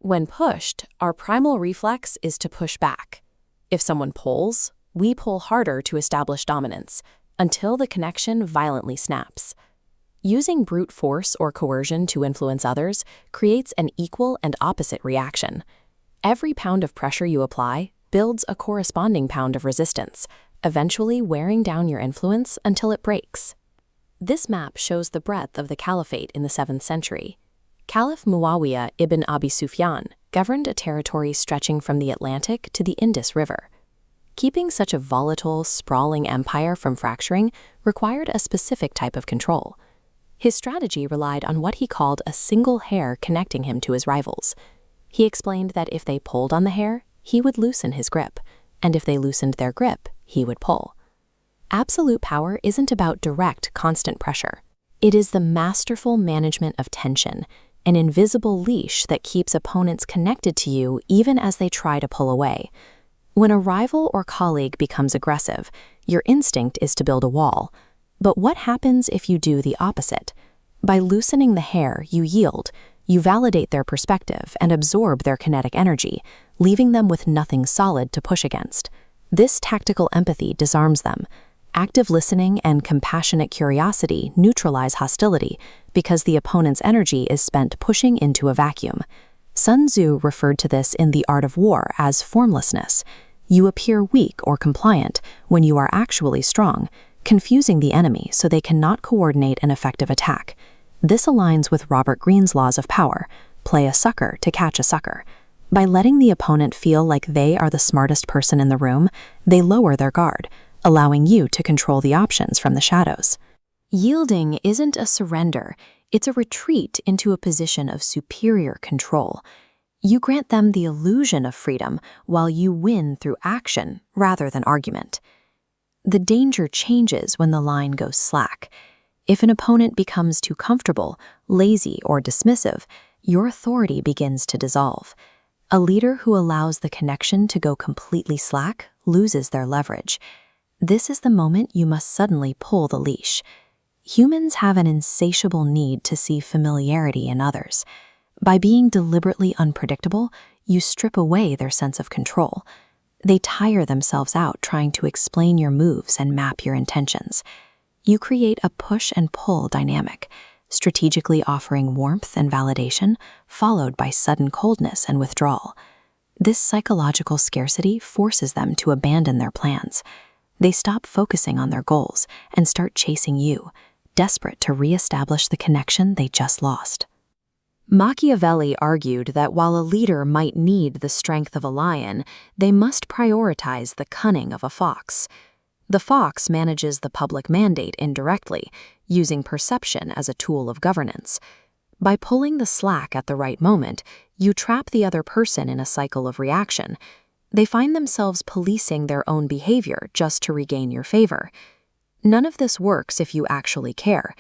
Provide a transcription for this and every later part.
When pushed, our primal reflex is to push back. If someone pulls, we pull harder to establish dominance, until the connection violently snaps. Using brute force or coercion to influence others creates an equal and opposite reaction. Every pound of pressure you apply builds a corresponding pound of resistance, eventually wearing down your influence until it breaks. This map shows the breadth of the caliphate in the 7th century. Caliph Muawiyah ibn Abi Sufyan governed a territory stretching from the Atlantic to the Indus River. Keeping such a volatile, sprawling empire from fracturing required a specific type of control. His strategy relied on what he called a single hair connecting him to his rivals. He explained that if they pulled on the hair, he would loosen his grip, and if they loosened their grip, he would pull. Absolute power isn't about direct, constant pressure. It is the masterful management of tension, an invisible leash that keeps opponents connected to you even as they try to pull away. When a rival or colleague becomes aggressive, your instinct is to build a wall. But what happens if you do the opposite? By loosening the hair, you yield. You validate their perspective and absorb their kinetic energy, leaving them with nothing solid to push against. This tactical empathy disarms them. Active listening and compassionate curiosity neutralize hostility because the opponent's energy is spent pushing into a vacuum. Sun Tzu referred to this in The Art of War as formlessness. You appear weak or compliant when you are actually strong, confusing the enemy so they cannot coordinate an effective attack. This aligns with Robert Greene's laws of power: play a sucker to catch a sucker. By letting the opponent feel like they are the smartest person in the room, they lower their guard, allowing you to control the options from the shadows. Yielding isn't a surrender, it's a retreat into a position of superior control. You grant them the illusion of freedom while you win through action rather than argument. The danger changes when the line goes slack. If an opponent becomes too comfortable, lazy, or dismissive, your authority begins to dissolve. A leader who allows the connection to go completely slack loses their leverage. This is the moment you must suddenly pull the leash. Humans have an insatiable need to see familiarity in others. By being deliberately unpredictable, you strip away their sense of control. They tire themselves out trying to explain your moves and map your intentions. You create a push and pull dynamic, strategically offering warmth and validation, followed by sudden coldness and withdrawal. This psychological scarcity forces them to abandon their plans. They stop focusing on their goals and start chasing you, desperate to reestablish the connection they just lost. Machiavelli argued that while a leader might need the strength of a lion, they must prioritize the cunning of a fox. The fox manages the public mandate indirectly, using perception as a tool of governance. By pulling the slack at the right moment, you trap the other person in a cycle of reaction. They find themselves policing their own behavior just to regain your favor. None of this works if you actually care.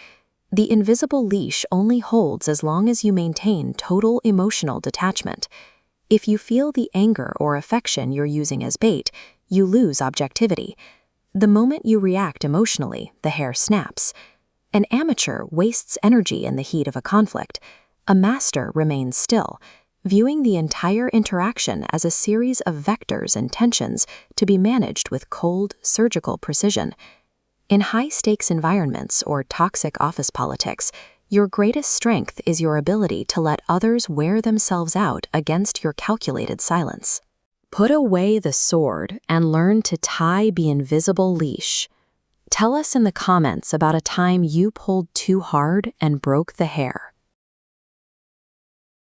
The invisible leash only holds as long as you maintain total emotional detachment. If you feel the anger or affection you're using as bait, you lose objectivity. The moment you react emotionally, the hair snaps. An amateur wastes energy in the heat of a conflict. A master remains still, viewing the entire interaction as a series of vectors and tensions to be managed with cold, surgical precision. In high-stakes environments or toxic office politics, your greatest strength is your ability to let others wear themselves out against your calculated silence. Put away the sword and learn to tie the invisible leash. Tell us in the comments about a time you pulled too hard and broke the hair.